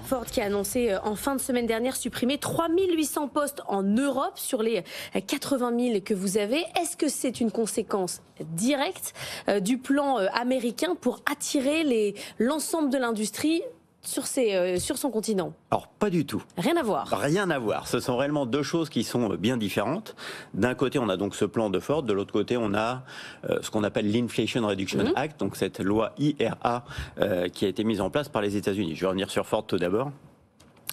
Ford qui a annoncé en fin de semaine dernière supprimer 3800 postes en Europe sur les 80 000 que vous avez. Est-ce que c'est une conséquence directe du plan américain pour attirer l'ensemble de l'industrie sur son continent? Alors, pas du tout. Rien à voir. Rien à voir. Ce sont réellement deux choses qui sont bien différentes. D'un côté, on a donc ce plan de Ford. De l'autre côté, on a ce qu'on appelle l'Inflation Reduction Act, donc cette loi IRA qui a été mise en place par les États-Unis. Je vais revenir sur Ford tout d'abord.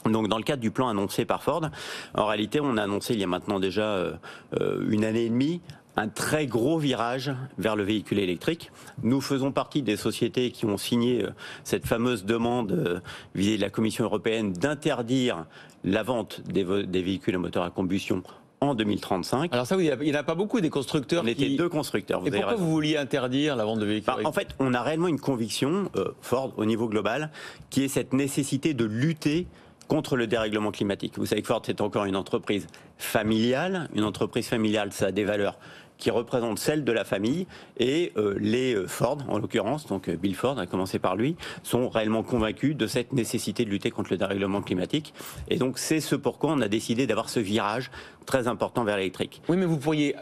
Donc, dans le cadre du plan annoncé par Ford, en réalité, on a annoncé il y a maintenant déjà une année et demie un très gros virage vers le véhicule électrique. Nous faisons partie des sociétés qui ont signé cette fameuse demande vis-à-vis de la Commission européenne d'interdire la vente des véhicules à moteur à combustion en 2035. Alors ça, il n'y en a pas beaucoup des constructeurs. On était deux constructeurs. Et pourquoi vous vouliez interdire la vente de véhicules électriques ? En fait, on a réellement une conviction, Ford, au niveau global, qui est cette nécessité de lutter contre le dérèglement climatique. Vous savez que Ford, c'est encore une entreprise familiale. Une entreprise familiale, ça a des valeurs qui représentent celles de la famille. Et les Ford, en l'occurrence, donc Bill Ford, à commencer par lui, sont réellement convaincus de cette nécessité de lutter contre le dérèglement climatique. Et donc, c'est ce pourquoi on a décidé d'avoir ce virage très important vers l'électrique. Oui, mais vous pourriez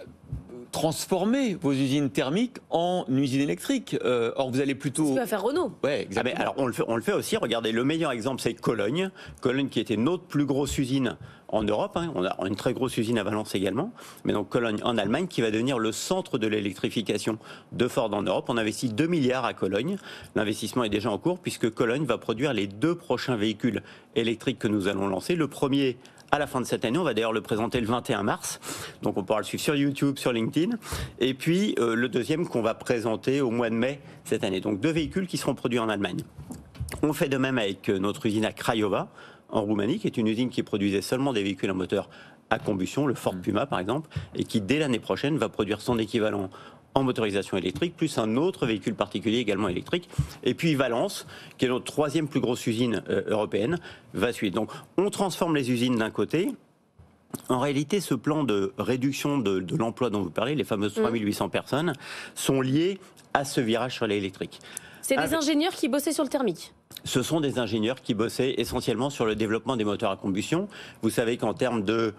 transformer vos usines thermiques en usines électriques. Or, vous allez plutôt... Ce que va faire Renault. Ouais, exactement. Alors, on le fait aussi. Regardez, le meilleur exemple, c'est Cologne. Cologne qui était notre plus grosse usine en Europe. On a une très grosse usine à Valence également. Mais donc, Cologne en Allemagne, qui va devenir le centre de l'électrification de Ford en Europe. On investit 2 milliards à Cologne. L'investissement est déjà en cours puisque Cologne va produire les 2 prochains véhicules électriques que nous allons lancer. Le premier à la fin de cette année, on va d'ailleurs le présenter le 21 mars, donc on pourra le suivre sur YouTube, sur LinkedIn, et puis le deuxième qu'on va présenter au mois de mai cette année. Donc 2 véhicules qui seront produits en Allemagne. On fait de même avec notre usine à Craiova, en Roumanie, qui est une usine qui produisait seulement des véhicules à moteur à combustion, le Ford Puma par exemple, et qui dès l'année prochaine va produire son équivalent en motorisation électrique, plus un autre véhicule particulier également électrique. Et puis Valence, qui est notre 3e plus grosse usine européenne, va suivre. Donc on transforme les usines d'un côté. En réalité, ce plan de réduction de l'emploi dont vous parlez, les fameuses 3800 personnes, sont liés à ce virage sur l'électrique. C'est des ingénieurs qui bossaient sur le thermique. Ce sont des ingénieurs qui bossaient essentiellement sur le développement des moteurs à combustion. Vous savez qu'en termes de,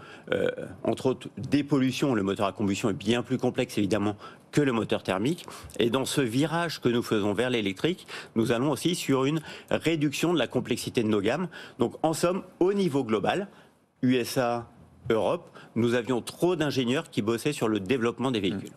entre autres, dépollution, le moteur à combustion est bien plus complexe évidemment que le moteur thermique. Et dans ce virage que nous faisons vers l'électrique, nous allons aussi sur une réduction de la complexité de nos gammes. Donc en somme, au niveau global, USA, Europe, nous avions trop d'ingénieurs qui bossaient sur le développement des véhicules.